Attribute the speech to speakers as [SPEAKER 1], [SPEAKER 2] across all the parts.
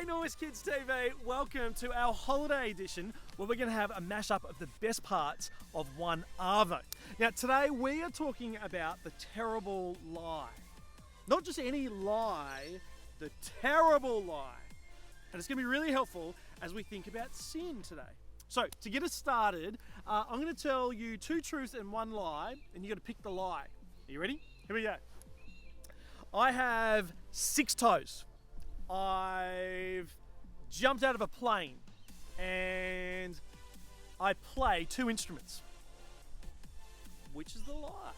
[SPEAKER 1] Norwest Kids TV, welcome to our holiday edition where we're going to have a mashup of the best parts of onearvo. Now today we are talking about the terrible lie. Not just any lie, the terrible lie. And it's going to be really helpful as we think about sin today. So to get us started, I'm going to tell you two truths and one lie, and you've got to pick the lie. Are you ready? Here we go. I have 6 toes. I've jumped out of a plane and I play 2 instruments. Which is the lie?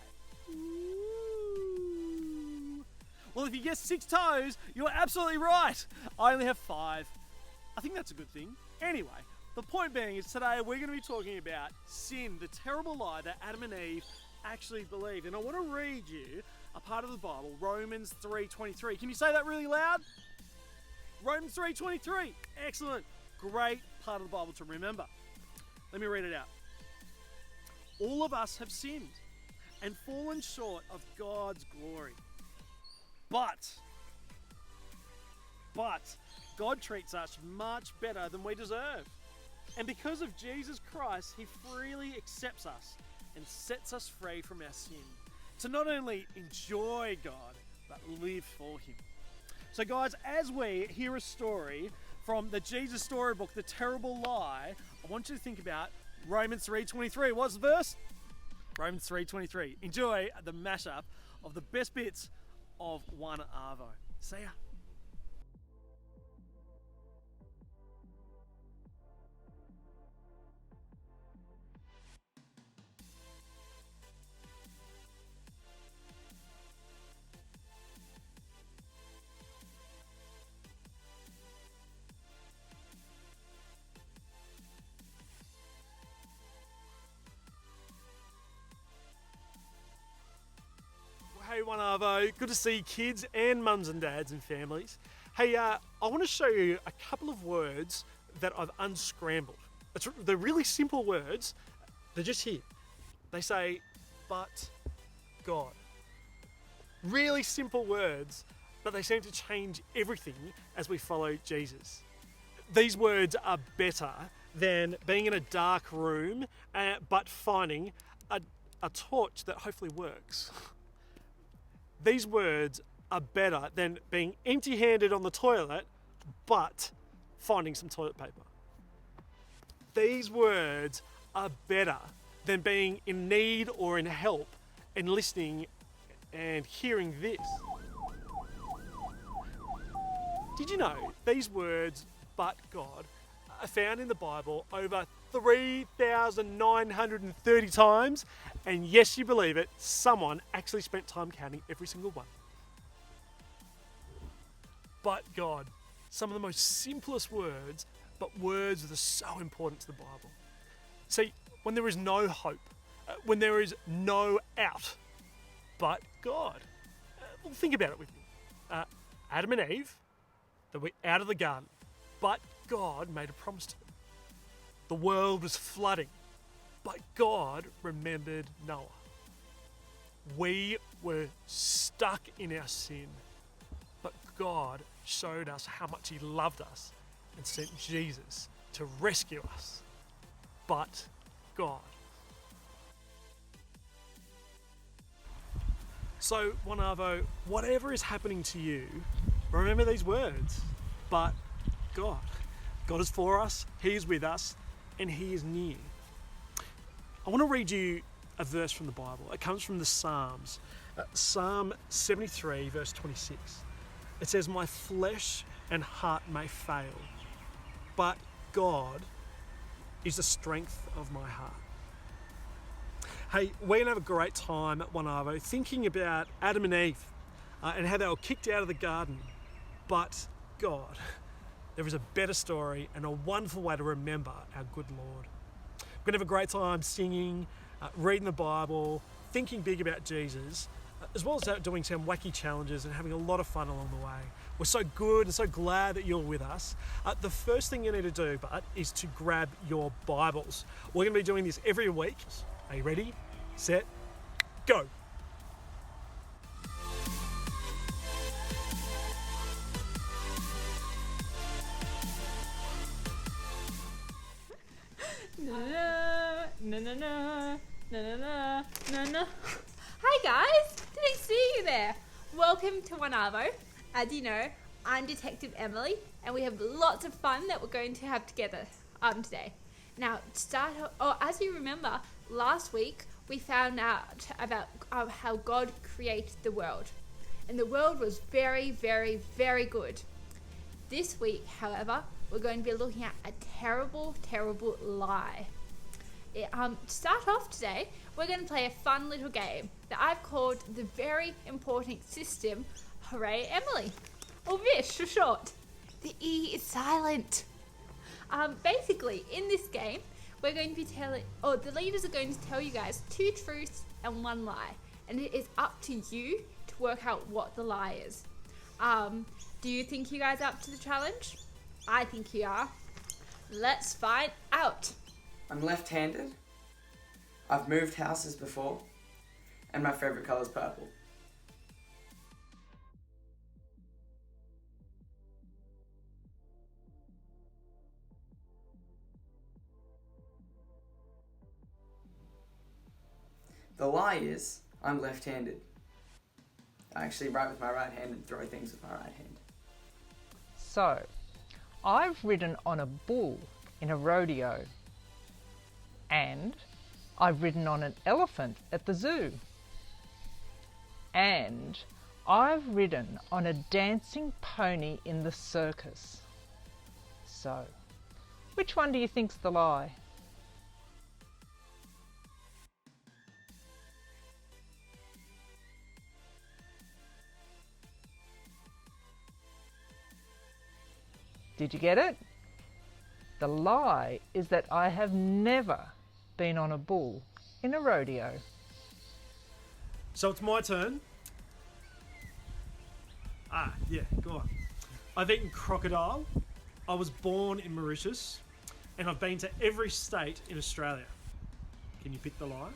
[SPEAKER 1] Ooh. Well, if you guess 6 toes, you're absolutely right. I only have 5. I think that's a good thing. Anyway, the point being is today we're going to be talking about sin, the terrible lie that Adam and Eve actually believed. And I want to read you a part of the Bible, Romans 3:23. Can you say that really loud? Romans 3:23. Excellent. Great part of the Bible to remember. Let me read it out. All of us have sinned and fallen short of God's glory. But God treats us much better than we deserve. And because of Jesus Christ, He freely accepts us and sets us free from our sin. To not only enjoy God, but live for Him. So guys, as we hear a story from the Jesus storybook, The Terrible Lie, I want you to think about Romans 3:23. What's the verse? Romans 3:23. Enjoy the mashup of the best bits of onearvo. See ya. Hey onearvo, good to see kids and mums and dads and families. Hey, I want to show you a couple of words that I've unscrambled. They're really simple words. They're just here. They say, but God. Really simple words, but they seem to change everything as we follow Jesus. These words are better than being in a dark room, but finding a torch that hopefully works. These words are better than being empty-handed on the toilet, but finding some toilet paper. These words are better than being in need or in help and listening and hearing this. Did you know these words, but God, are found in the Bible over 3,930 times, and yes, you believe it, someone actually spent time counting every single one. But God, some of the most simplest words, but words that are so important to the Bible. See, when there is no hope, when there is no out, but God. Well, think about it with me. Adam and Eve, they were out of the garden, but God made a promise to them. The world was flooding, but God remembered Noah. We were stuck in our sin, but God showed us how much He loved us and sent Jesus to rescue us. But God. So, onearvo, whatever is happening to you, remember these words. But God. God is for us, He is with us, and He is near. I want to read you a verse from the Bible. It comes from the Psalms. Psalm 73, verse 26. It says, "My flesh and heart may fail, but God is the strength of my heart." Hey, we're going to have a great time at onearvo thinking about Adam and Eve and how they were kicked out of the garden. But God, there is a better story and a wonderful way to remember our good Lord. We're going to have a great time singing, reading the Bible, thinking big about Jesus, as well as doing some wacky challenges and having a lot of fun along the way. We're so good and so glad that you're with us. The first thing you need to do, is to grab your Bibles. We're going to be doing this every week. Are you ready? Set, go.
[SPEAKER 2] Na na na na na na na na. Hi guys, didn't see you there. Welcome to onearvo. As you know, I'm Detective Emily, and we have lots of fun that we're going to have together today. Now, as you remember, last week we found out about how God created the world, and the world was very, very, very good. This week, however, we're going to be looking at a terrible, terrible lie. To start off today, we're going to play a fun little game that I've called the Very Important System. Hooray, Emily! Or Vish for short. The E is silent. Basically, in this game, we're going to be the leaders are going to tell you guys 2 truths and 1 lie. And it is up to you to work out what the lie is. Do you think you guys are up to the challenge? I think you are. Let's find out.
[SPEAKER 3] I'm left-handed. I've moved houses before. And my favourite colour is purple. The lie is, I'm left-handed. I actually write with my right hand and throw things with my right hand.
[SPEAKER 4] So, I've ridden on a bull in a rodeo. And I've ridden on an elephant at the zoo. And I've ridden on a dancing pony in the circus. So, which one do you think's the lie? Did you get it? The lie is that I have never been on a bull in a rodeo.
[SPEAKER 1] So it's my turn. Yeah, go on. I've eaten crocodile. I was born in Mauritius. And I've been to every state in Australia. Can you pick the lie?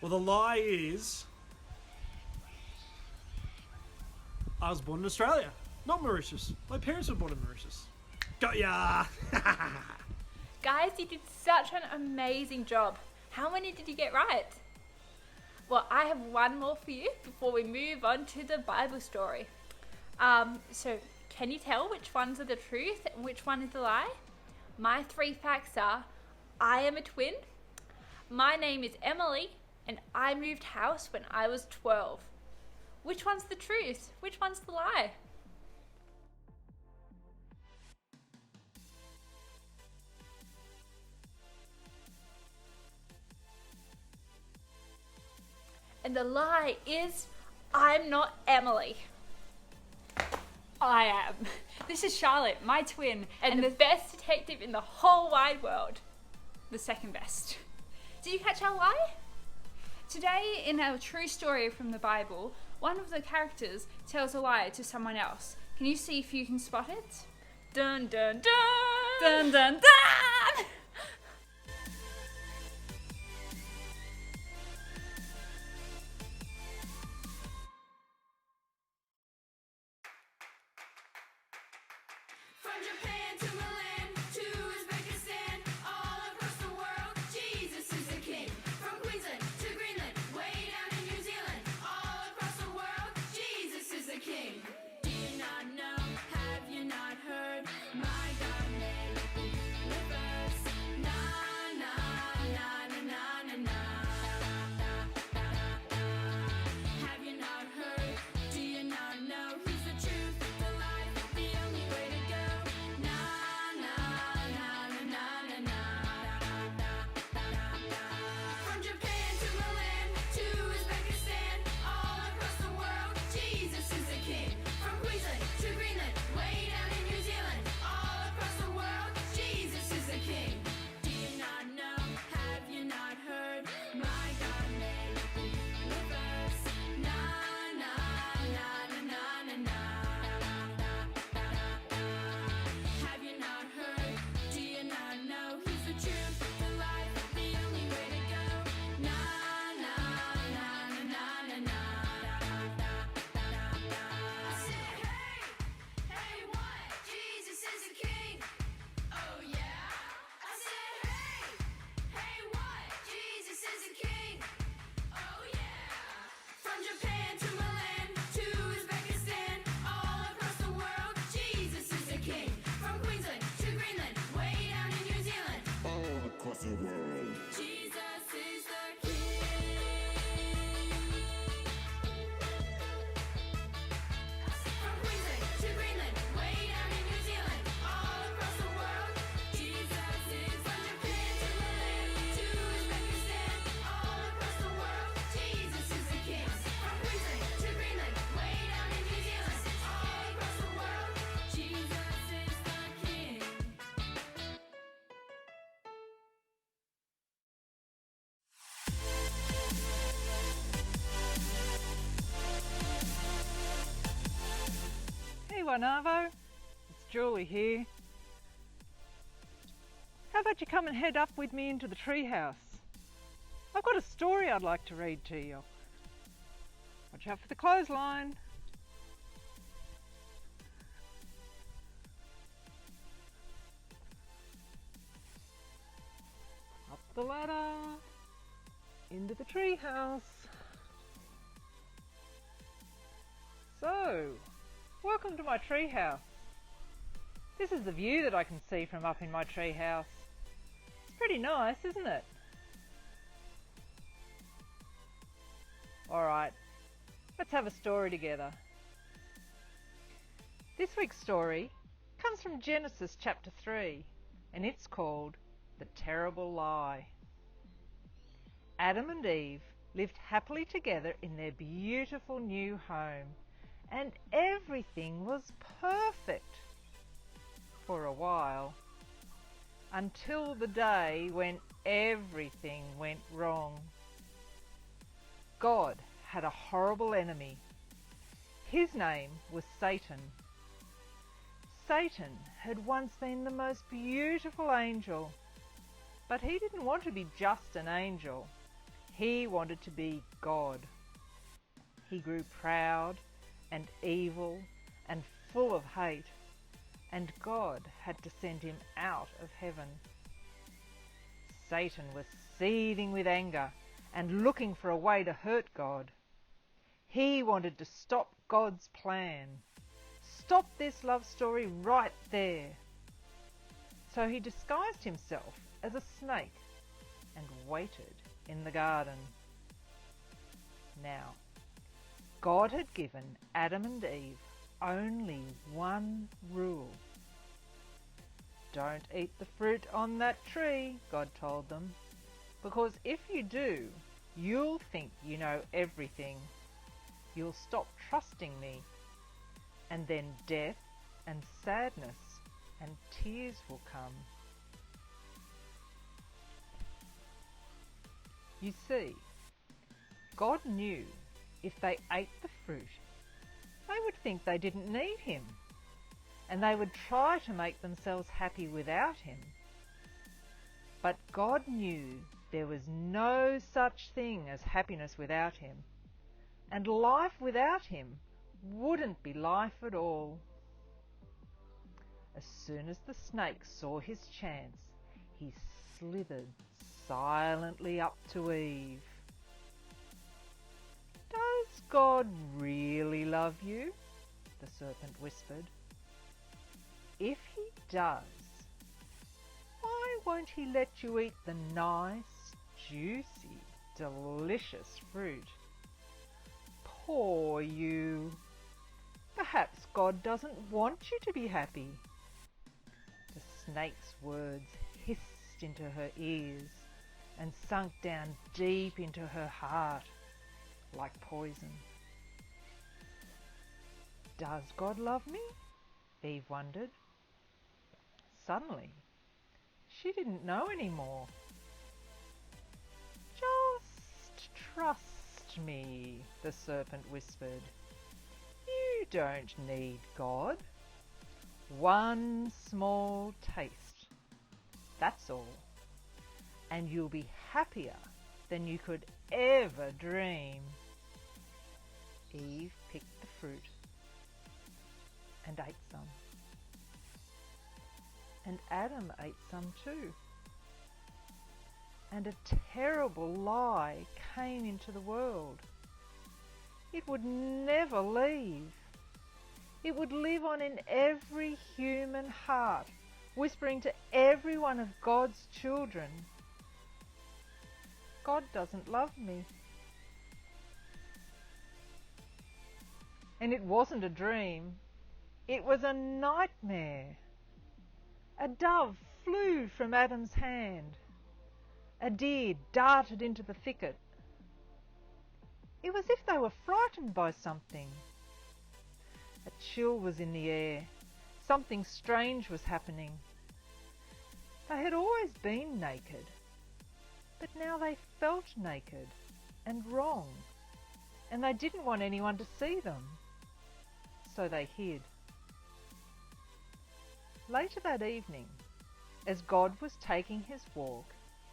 [SPEAKER 1] Well, the lie is I was born in Australia, not Mauritius. My parents were born in Mauritius. Got ya!
[SPEAKER 2] Guys, you did such an amazing job. How many did you get right? Well, I have one more for you before we move on to the Bible story. So can you tell which ones are the truth and which one is the lie? My 3 facts are, I am a twin, my name is Emily, and I moved house when I was 12. Which one's the truth? Which one's the lie? And the lie is, I'm not Emily. I am. This is Charlotte, my twin, and the best detective in the whole wide world. The second best. Did you catch our lie? Today, in our true story from the Bible, one of the characters tells a lie to someone else. Can you see if you can spot it? Dun dun dun! Dun dun dun!
[SPEAKER 5] From Japan to Milan to Uzbekistan, all across the world, Jesus is the king. From Queensland to Greenland, way down in New Zealand, all across the world, Jesus is the king. Do you not know? Have you not heard? My God made the universe.
[SPEAKER 4] onearvo. It's Julie here. How about you come and head up with me into the treehouse? I've got a story I'd like to read to you. Watch out for the clothesline. Up the ladder, into the treehouse. So, welcome to my treehouse. This is the view that I can see from up in my treehouse. It's pretty nice, isn't it? Alright, let's have a story together. This week's story comes from Genesis chapter 3, and it's called The Terrible Lie. Adam and Eve lived happily together in their beautiful new home, and everything was perfect for a while, until the day when everything went wrong. God had a horrible enemy. His name was Satan. Satan had once been the most beautiful angel, but he didn't want to be just an angel. He wanted to be God. He grew proud and evil and full of hate, and God had to send him out of heaven. Satan was seething with anger and looking for a way to hurt God. He wanted to stop God's plan. Stop this love story right there. So he disguised himself as a snake and waited in the garden. Now, God had given Adam and Eve only one rule. Don't eat the fruit on that tree, God told them, because if you do, you'll think you know everything. You'll stop trusting me, and then death and sadness and tears will come. You see, God knew if they ate the fruit, they would think they didn't need him, and they would try to make themselves happy without him. But God knew there was no such thing as happiness without him, and life without him wouldn't be life at all. As soon as the snake saw his chance, he slithered silently up to Eve. "Does God really love you?" the serpent whispered. "If he does, why won't he let you eat the nice, juicy, delicious fruit? Poor you. Perhaps God doesn't want you to be happy." The snake's words hissed into her ears and sunk down deep into her heart like poison. Does God love me? Eve wondered. Suddenly, she didn't know anymore. "Just trust me," the serpent whispered. "You don't need God. One small taste, that's all, and you'll be happier than you could ever dream." Eve picked the fruit and ate some. And Adam ate some too. And a terrible lie came into the world. It would never leave. It would live on in every human heart, whispering to every one of God's children, "God doesn't love me." And it wasn't a dream. It was a nightmare. A dove flew from Adam's hand. A deer darted into the thicket. It was as if they were frightened by something. A chill was in the air. Something strange was happening. They had always been naked, but now they felt naked and wrong, and they didn't want anyone to see them. So they hid. Later that evening, as God was taking his walk,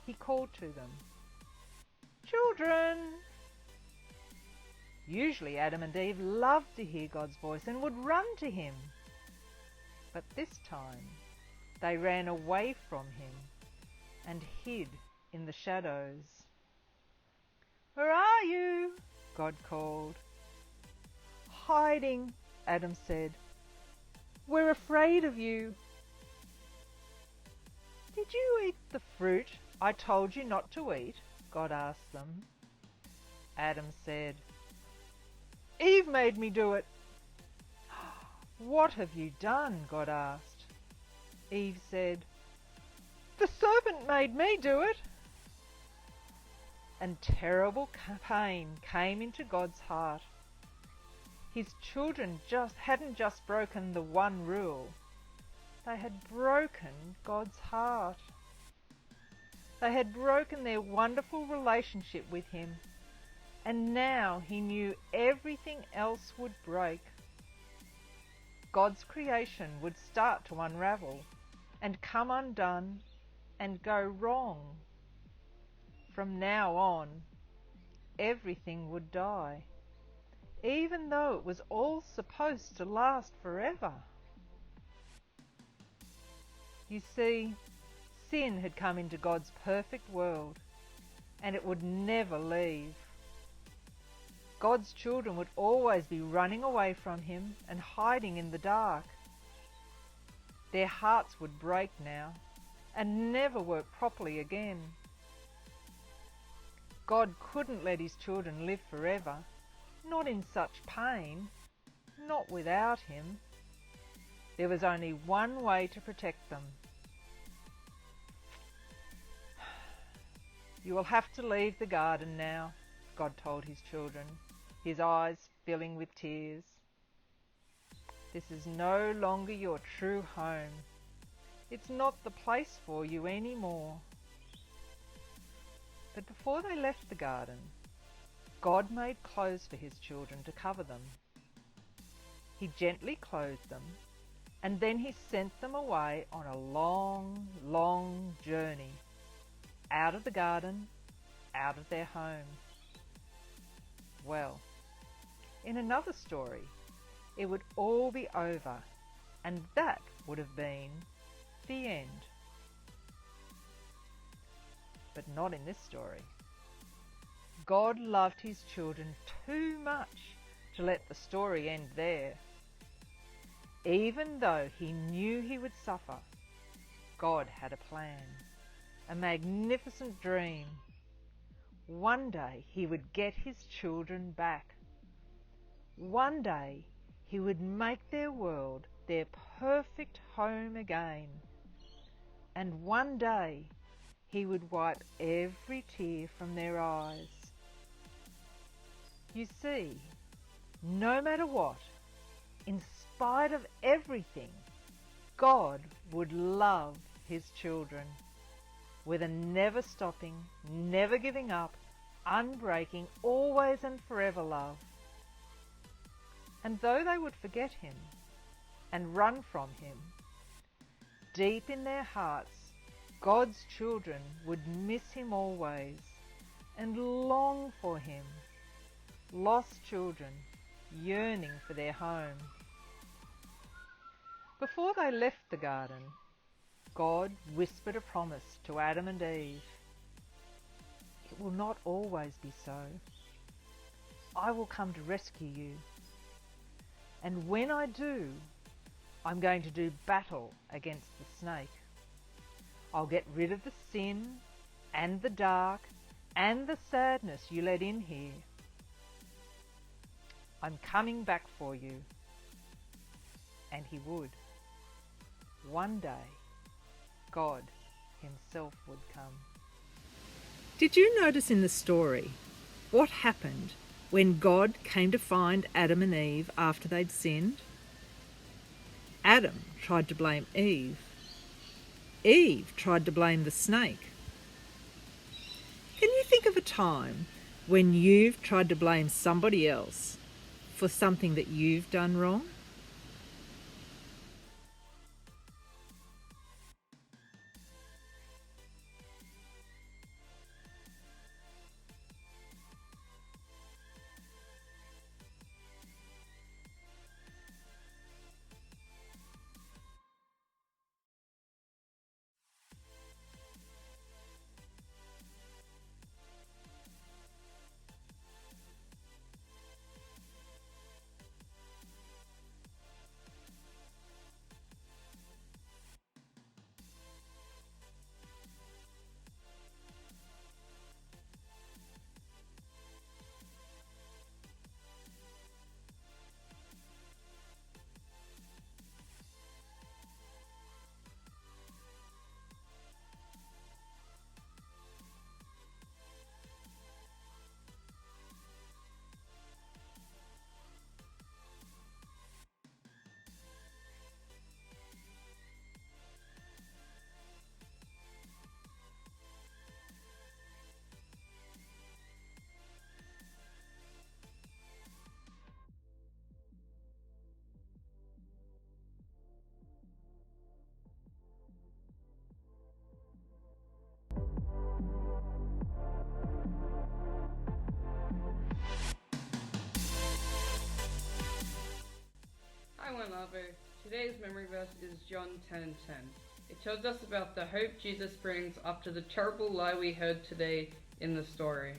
[SPEAKER 4] he called to them, "Children!" Usually Adam and Eve loved to hear God's voice and would run to him. But this time they ran away from him and hid in the shadows. "Where are you?" God called. "Hiding," Adam said. "We're afraid of you." "Did you eat the fruit I told you not to eat?" God asked them. Adam said, "Eve made me do it." "What have you done?" God asked. Eve said, "The serpent made me do it." And terrible pain came into God's heart. His children hadn't just broken the one rule, they had broken God's heart. They had broken their wonderful relationship with him, and now he knew everything else would break. God's creation would start to unravel and come undone and go wrong. From now on, everything would die, even though it was all supposed to last forever. You see, sin had come into God's perfect world, and it would never leave. God's children would always be running away from him and hiding in the dark. Their hearts would break now and never work properly again. God couldn't let his children live forever, not in such pain, not without him. There was only one way to protect them. "You will have to leave the garden now," God told his children, his eyes filling with tears. "This is no longer your true home. It's not the place for you anymore." But before they left the garden, God made clothes for his children to cover them. He gently clothed them, and then he sent them away on a long, long journey, out of the garden, out of their home. Well, in another story, it would all be over, and that would have been the end. But not in this story. God loved his children too much to let the story end there. Even though he knew he would suffer, God had a plan, a magnificent dream. One day he would get his children back. One day he would make their world their perfect home again. And one day he would wipe every tear from their eyes. You see, no matter what, in spite of everything, God would love his children with a never stopping, never giving up, unbreaking, always and forever love. And though they would forget him and run from him, deep in their hearts, God's children would miss him always and long for him, lost children yearning for their home. Before they left the garden, God whispered a promise to Adam and Eve. "It will not always be so. I will come to rescue you. And when I do, I'm going to do battle against the snake. I'll get rid of the sin and the dark and the sadness you let in here. I'm coming back for you." And he would. One day, God himself would come.
[SPEAKER 6] Did you notice in the story what happened when God came to find Adam and Eve after they'd sinned? Adam tried to blame Eve. Eve tried to blame the snake. Can you think of a time when you've tried to blame somebody else for something that you've done wrong?
[SPEAKER 7] onearvo. Today's memory verse is John 10:10. It tells us about the hope Jesus brings after the terrible lie we heard today in the story.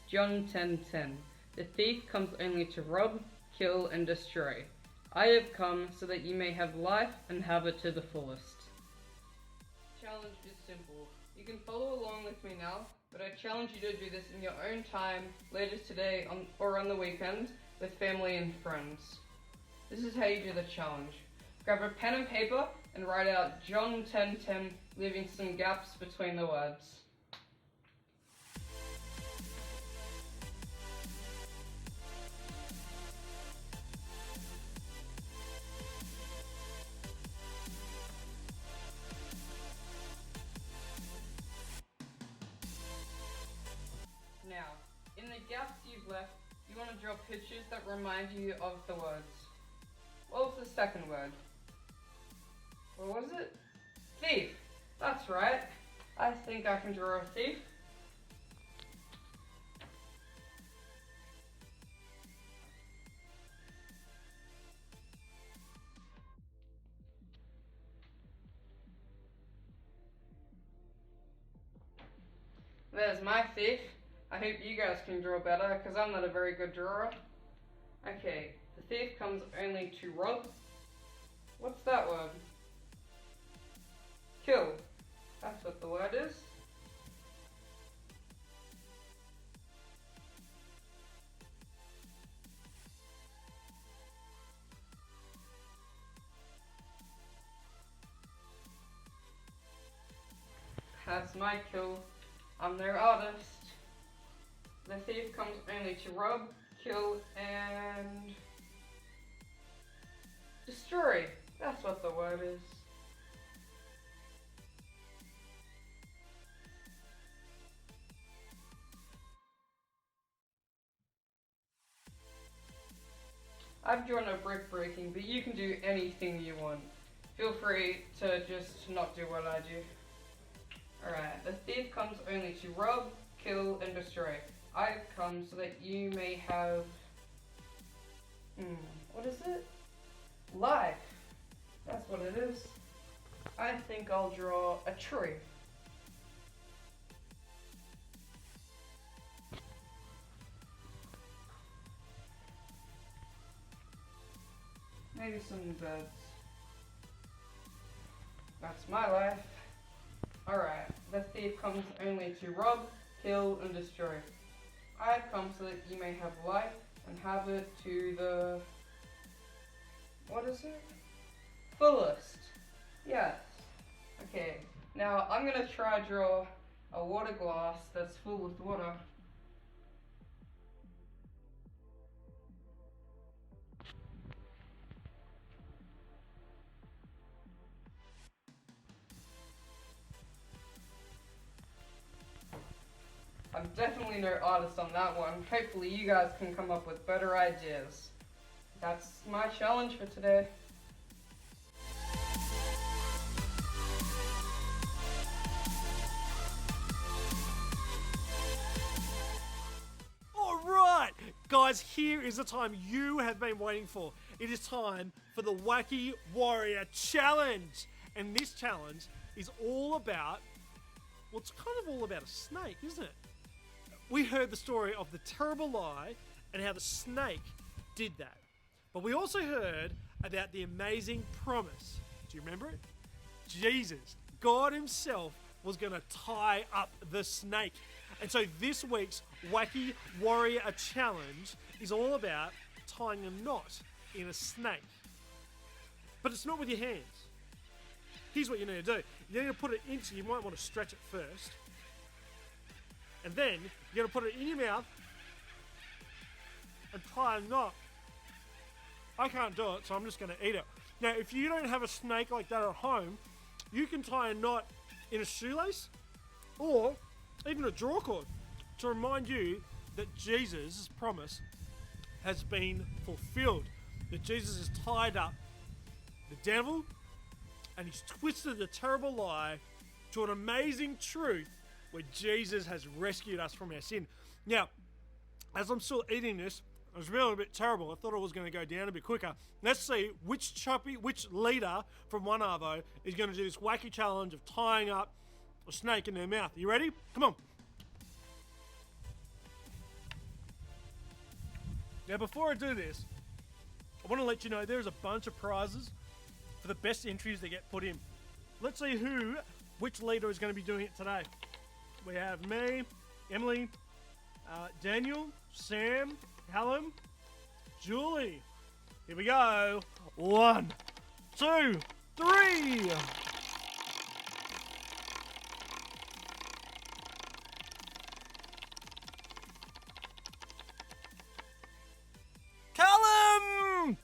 [SPEAKER 7] John 10:10. The thief comes only to rob, kill, and destroy. I have come so that you may have life and have it to the fullest. Challenge is simple. You can follow along with me now, but I challenge you to do this in your own time later today or on the weekend with family and friends. This is how you do the challenge. Grab a pen and paper and write out John 10:10, leaving some gaps between the words. Now, in the gaps you've left, you want to draw pictures that remind you of the words. What was the second word? What was it? Thief! That's right. I think I can draw a thief. There's my thief. I hope you guys can draw better, because I'm not a very good drawer. Okay, the thief comes only to rob. What's that word? Kill. That's what the word is. That's my kill. I'm their artist. The thief comes only to rob, kill, and destroy. That's what the word is. I've drawn a brick breaking, but you can do anything you want. Feel free to just not do what I do. Alright, the thief comes only to rob, kill, and destroy. I come so that you may have... what is it? Life. That's what it is. I think I'll draw a tree. Maybe some birds. That's my life. Alright, the thief comes only to rob, kill, and destroy. I have come so that you may have life and have it to the... what is it? Fullest. Yes. Okay, now I'm gonna try to draw a water glass that's full with water. I'm definitely no artist on that one. Hopefully you guys can come up with better ideas. That's my challenge for today.
[SPEAKER 1] Alright, guys, here is the time you have been waiting for. It is time for the Wacky Warrior Challenge. And this challenge is all about, well, it's kind of all about a snake, isn't it? We heard the story of the terrible lie and how the snake did that. But we also heard about the amazing promise. Do you remember it? Jesus, God himself, was going to tie up the snake. And so this week's Wacky Warrior Challenge is all about tying a knot in a snake. But it's not with your hands. Here's what you need to do. You need to put it into, you might want to stretch it first. And then you're going to put it in your mouth and tie a knot. I can't do it, so I'm just going to eat it. Now, if you don't have a snake like that at home, you can tie a knot in a shoelace or even a draw cord to remind you that Jesus' promise has been fulfilled. That Jesus has tied up the devil and he's twisted the terrible lie to an amazing truth where Jesus has rescued us from our sin. Now, as I'm still eating this, I was feeling a bit terrible. I thought I was going to go down a bit quicker. Let's see which leader from onearvo is going to do this wacky challenge of tying up a snake in their mouth. You ready? Come on. Now, before I do this, I want to let you know there's a bunch of prizes for the best entries that get put in. Let's see which leader is going to be doing it today. We have me, Emily, Daniel, Sam, Callum, Julie. Here we go. 1, 2, 3. Callum!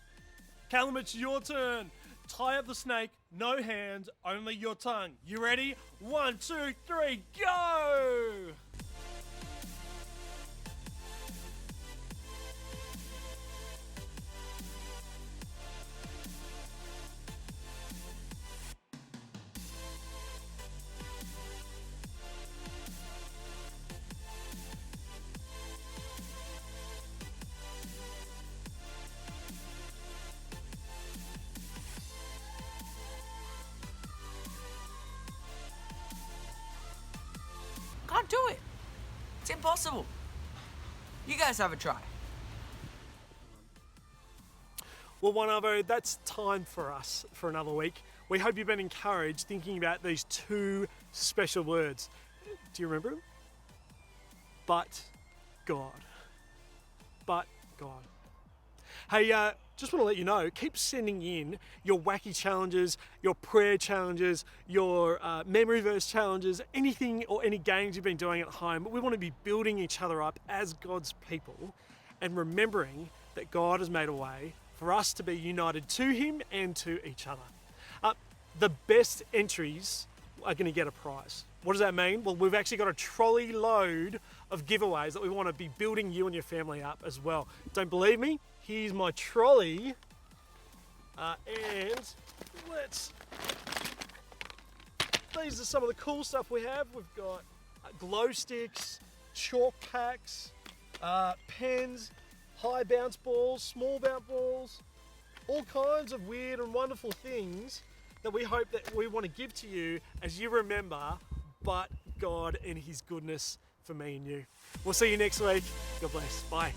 [SPEAKER 1] Callum, it's your turn. Tie up the snake, no hands, only your tongue. You ready? 1, 2, 3, go!
[SPEAKER 8] Can't do it. It's impossible. You guys have a try.
[SPEAKER 1] Well, onearvo, that's time for us for another week. We hope you've been encouraged thinking about these 2 special words. Do you remember them? But God. But God. Hey, just want to let you know, keep sending in your wacky challenges, your prayer challenges, your memory verse challenges, anything or any games you've been doing at home. We want to be building each other up as God's people and remembering that God has made a way for us to be united to Him and to each other. The best entries are going to get a prize. What does that mean? Well, we've actually got a trolley load of giveaways that we want to be building you and your family up as well. Don't believe me? Here's my trolley. And these are some of the cool stuff we have. We've got glow sticks, chalk packs, pens, high bounce balls, small bounce balls, all kinds of weird and wonderful things that we hope that we want to give to you as you remember but God and His goodness for me and you. We'll see you next week. God bless. Bye.